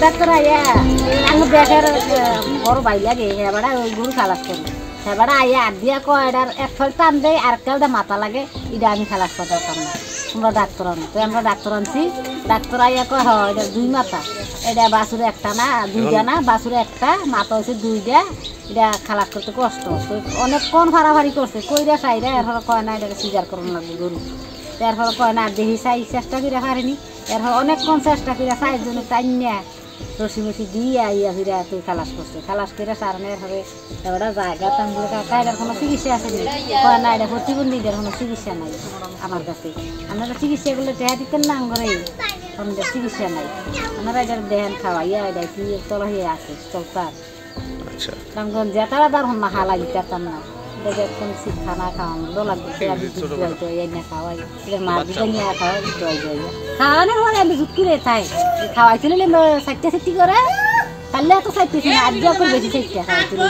Doctor আইয়া আঙ্গ ব্যাগের বড় ভাই লাগে এবারে ওই গরু খালাস করি এবারে আইয়া আর দিয়া কয় এটার এক ফল টান দেয় আর একটা মাথা লাগে এটা আমি খালাস করতাম না তোমরা ডাক্তার আনো তো আমরা ডাক্তার আনছি ডাক্তার আইয়া কয় হয় এটা 2 মাথা এটা বাছুরে একটা না 2টা না বাছুরে একটা মাথা হচ্ছে 2টা এটা খালাস করতে কষ্ট তো অনেকক্ষণ ফাড়াফাড়ি করছে কইরা খাইরা এরপর কয় না এটাকে সিজার করুন লাগবে গরু এরপর কয় না দেখি চাই চেষ্টা করে পারিনি এরপর অনেকক্ষণ চেষ্টা করে চাইজনে টাইম নেয় রসি মসি দিয়ে আইয়া ফিরে তুই খালাস করছে খালাস করে সারানোর এরপরে এবার জায়গা তামগুলো কাকা এটার কোনো চিকিৎসা আছে নি কয় না এটা প্রতিবন্ধীদের কোনো চিকিৎসা নাই আমার কাছে আপনারা চিকিৎসাগুলো টেহা দিতেন না করে আমাদের চিকিৎসা নাই আপনারা এটার দেহেন খাওয়াইয়া এটা কি তলা হয়ে আছে চলতার আচ্ছা কারণ যেতারা তার না হালা দিতাম না এটা কোন খানা খাওয়ানো লাগবে খাওয়াই এটা মাছ দিতে নিয়ে খাওয়াই খাওয়ানোর পরে আমি জুত করে তাই খাওয়াইছিল চারটে চারটি করে তাহলে এত চারটেছি না আজকে করে বেশি চারটে খাওয়াইছিল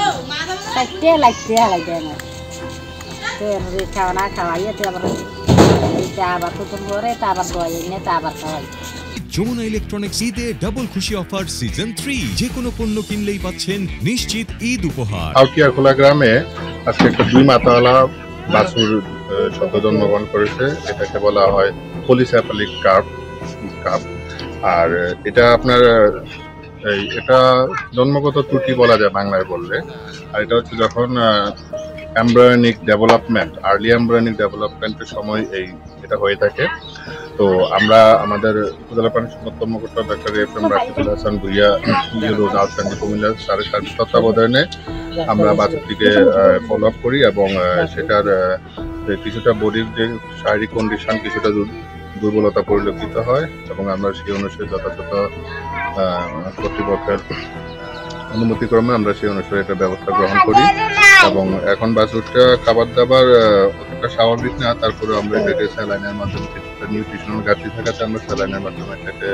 চারটে লাগতে হালাই দেয় আমার তো খাওয়ানা খাওয়াইয়া তো আবার আবার প্রথম করে তা আবার দোয়াই নিয়ে তা আবার খাওয়াই যমুনা ইলেকট্রনিক্স ঈদে ডাবল খুশি অফার সিজন 3 যে কোনো পণ্য কিনলেই পাচ্ছেন নিশ্চিত ঈদ উপহার। আউটিয়া খোলা গ্রামে আজকে একটা 2 মাথাওয়ালা বাছুর সদ্য জন্মগ্রহণ করেছে এটাকে বলা হয় পলিস্যাপালিক কাপ আর এটা আপনার এটা জন্মগত ত্রুটি বলা যায় বাংলায় বললে আর এটা হচ্ছে যখন এমব্রায়োনিক ডেভেলপমেন্ট আর্লি এমব্রায়োনিক ডেভেলপমেন্টের সময় এটা হয়ে থাকে তো আমরা আমাদের উপজেলা প্রাণী সম্পদ কর্মকর্তা ডাক্তার এফএম রাকিবুল হাসান ভুইয়া রাজধানী কুমিল্লা স্যারের তত্ত্বাবধানে আমরা বাছুরটিকে ফলো আপ করি এবং সেটার কিছুটা বডির যে শারীরিক কন্ডিশন কিছুটা দুর্বলতা পরিলক্ষিত হয় এবং আমরা সেই অনুসারে যথাযথ কর্তৃপক্ষের অনুমতিক্রমে আমরা সেই অনুসারে এটা ব্যবস্থা গ্রহণ করি এবং এখন বাছুরটা খাবার দাবার অতটা স্বাভাবিক না তারপরে আমরা এটাকে স্যালাইনের মাধ্যমে কিছুটা নিউট্রিশনাল ঘাটতি থাকাতে আমরা স্যালাইনের মাধ্যমে এটাকে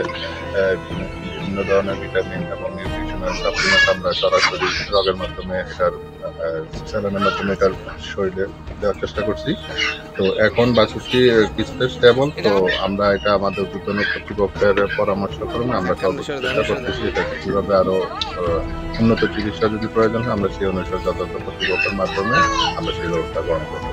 বিভিন্ন ধরনের ভিটামিন এবং নিউট্রিশনাল সাপ্লিমেন্ট আমরা সরাসরি রগের মাধ্যমে এটার স্যালাইনের মাধ্যমে এটার শরীরে দেওয়ার চেষ্টা করছি তো এখন বাছুরটি কিছুটা স্টেবল তো আমরা এটা আমাদের ঊর্ধ্বতন কর্তৃপক্ষের পরামর্শ ক্রমে আমরা চেষ্টা করতেছি এটা কীভাবে আরও উন্নত চিকিৎসা যদি প্রয়োজন হয় আমরা সেই অনুসারে যথাযথ কর্তৃপক্ষের মাধ্যমে আমরা সেই ব্যবস্থা গ্রহণ করব।